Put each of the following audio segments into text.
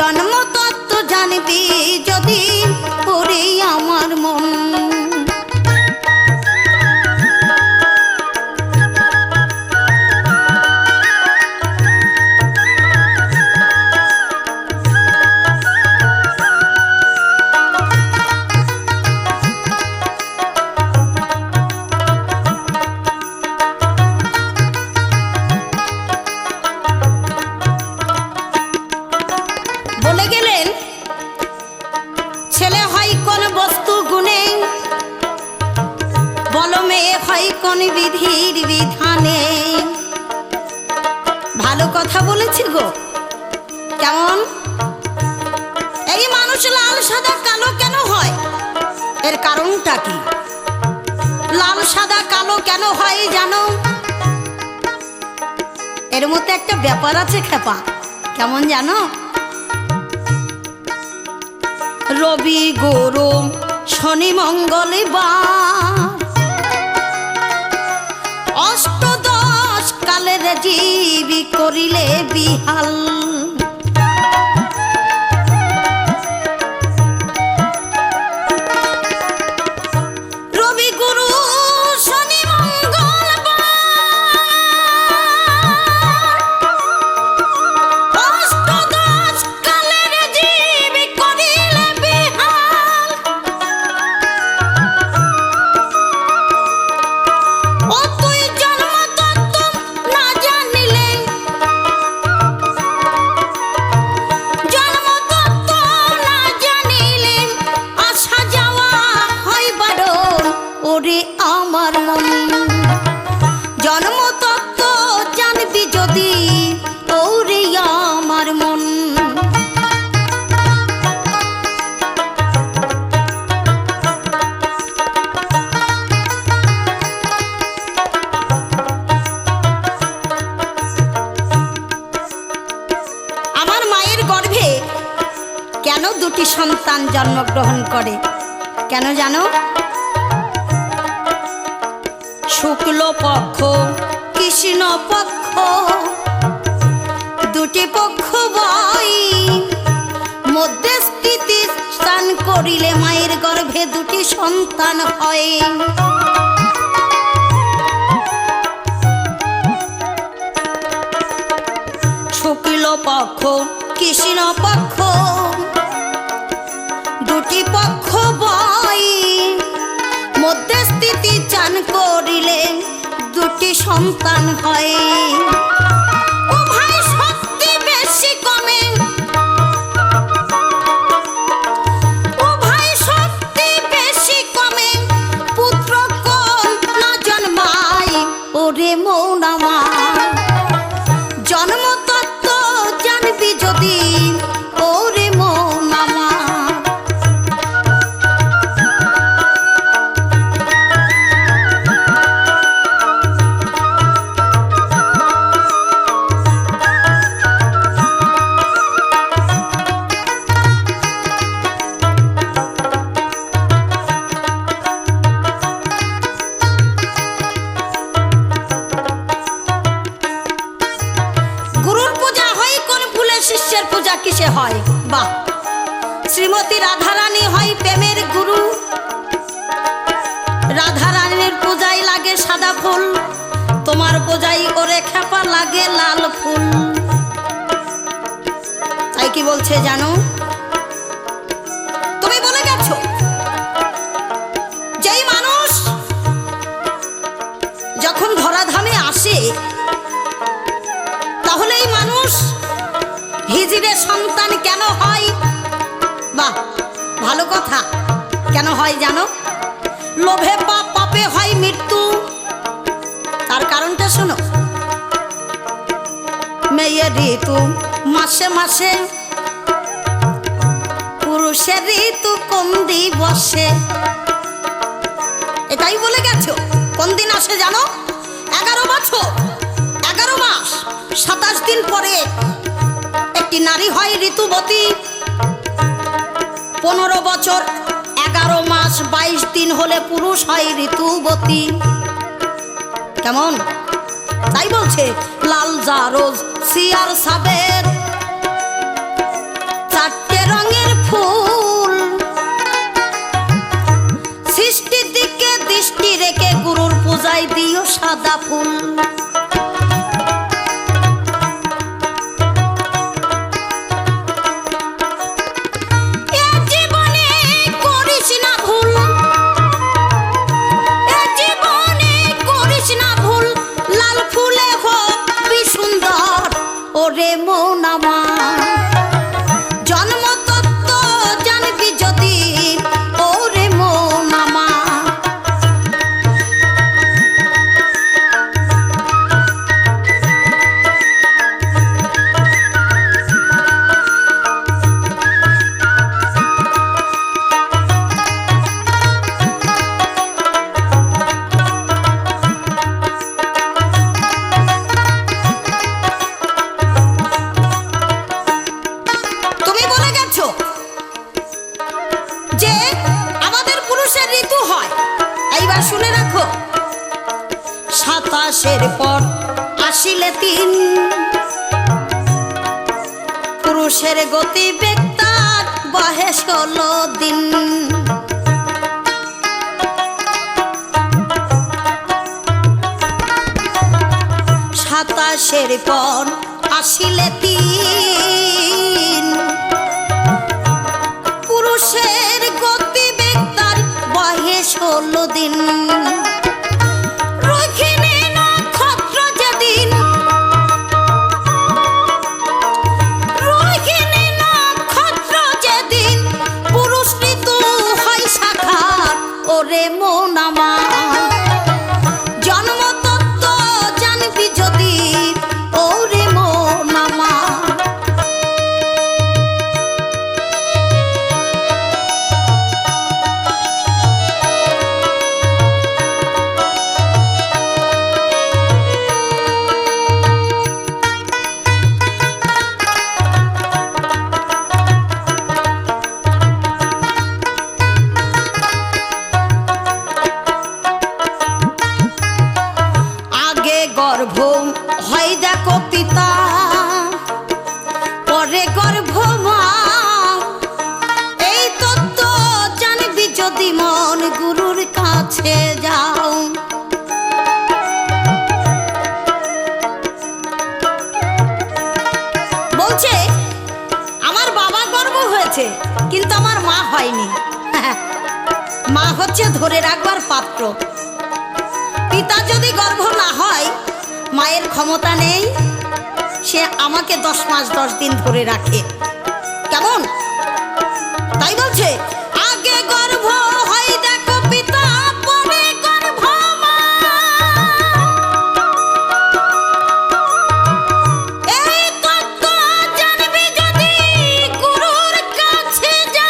জন্মতত্ত্ব জানবি যদি ওরে আমার মন। বলে গেলেন ছেলে হয় কোন বস্তু গুণে, বলো মেয়ে হয় কোন বিধির বিধানে। ভালো কথা বলেছি গো। কেমন? এই মানুষ লাল সাদা কালো কেন হয়? এর কারণটা কি? লাল সাদা কালো কেন হয় জানো? এর মধ্যে একটা ব্যাপার আছে খেপা। কেমন জানো? রবি গুরু শনি মঙ্গলবার অষ্টদশ কালের জীবী করিলে বিহাল। রবি গুরু শনি মঙ্গলবার অষ্টদশ কালের জীবী করিলে বিহাল। ও তুই জন্মতত্ত্ব না জানিলে, জন্মতত্ত্ব না জানিলে আসা যাওয়া হয় বারণ ওরে আমার মন। জন্মতত্ত্ব জানবি যদি ওরে আমার মন। আমার মায়ের গর্ভে কেন দুটি সন্তান জন্মগ্রহণ করে? কেন জানো? শুক্ল পক্ষ কৃষ্ণ পক্ষ দুটি পক্ষ বই মধ্যে স্থিতি স্থান করিলে মায়ের গর্ভে দুটি সন্তান হয়। শুক্ল পক্ষ কৃষ্ণ পক্ষ দুটি পক্ষ বই মধ্যে স্থিতি চান করিলে দুটি সন্তান হয়। ও ভাই শক্তি বেশি কমে, ও ভাই শক্তি বেশি কমে পুত্র কন্যা জন্মায় ওরে মন আমার। জন্মতত্ত্ব জানবি যদি ওরে মন আমার। গুরুর পূজা হয় কোন ফুলে, শিষ্যের পূজা কিসে হয়? বাহ! শ্রীমতী রাধারানী হয় প্রেমের গুরু। রাধারানীর পূজায় লাগে সাদা ফুল, তোমার পূজায় ওরে খেপা লাগে লাল ফুল। তাই কি বলছে জানো? তুমি বলে গেছো যেই মানুষ যখন ধরাধামে আসে তাহলে এই মানুষ হিজড়ে সন্তান কেন হয়? বাহ, ভালো কথা। কেন হয় জানো? লোভে পাপ, পাপে হয় মৃত্যু। তার কারণটা শোনো। মেয়ের ঋতু মাসে মাসে, পুরুষের ঋতু কোন দিবসে। এটাই বলে গেছো। কোন দিন আসে জানো? 11 বছর 11 মাস 27 দিন পরে একটি নারী হয় ঋতুবতী। 15 বছর 11 মাস 22 দিন হলে পুরুষ হয় ঋতুবতী। কেমন? তাই বলছে লাল জারোজ সিয়ার সাবের মাথায় দিও সাদা ফুল। ওরে মন আমার জন্মতত্ত্ব জানবি যদি, ওরে মন আমার। যে আমাদের পুরুষের ঋতু হয়, এইবার শুনে রাখো। 27-এর পর আসিলে 3, পুরুষের গতি বেগতার বহে 16 দিন। 27-এর পর আসিলে 3, পুরুষের গতি বেগতার বহে 16 দিন। রোহিণী নক্ষত্র যেদিন, রোহিণী নক্ষত্র যেদিন, পুরুষ ঋতু হয় সাখার। ওরে মন আমার জন্মতত্ত্ব জানবি যদি, ওরে মন আমার। গর্ভ হয় দেখো পিতা, পরে গর্ভ মা। এই তত্ত্ব জানবি যদি মন গুরুর কাছে যাও। বলছে আমার বাবা গর্ভ হয়েছে কিন্তু আমার মা হয়নি। মা হচ্ছে ধরে রাখবার পাত্র। পিতা যদি গর্ভ না হয়, মায়ের ক্ষমতা নেই, সে আমাকে 10 মাস 10 দিন ধরে রাখে। কেমন? তাই বলছে আগে গর্ভ হয় দেখো পিতা, পরে গর্ভ মা। এই তত্ত্ব জানবি যদি গুরুর কাছে যা।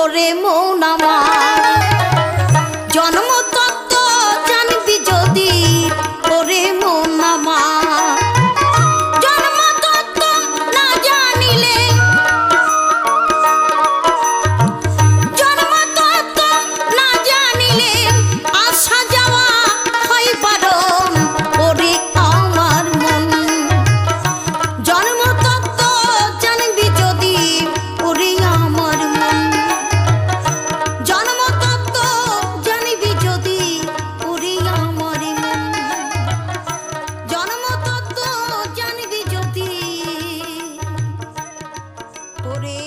ওরে মন আমার জন্মতত্ত্ব জানবি যদি, ওরে মন আমার। জন্মতত্ত্ব না জানিলে, জন্মতত্ত্ব না জানিলে আসা যাওয়া হয় বারণ। ওরে আমার মন জন্মতত্ত্ব জানবি যদি, ওরে আমার মন জন্মতত্ত্ব জানবি যদি, ওরে আমার মন জন্মতত্ত্ব জানবি যদি, ওরে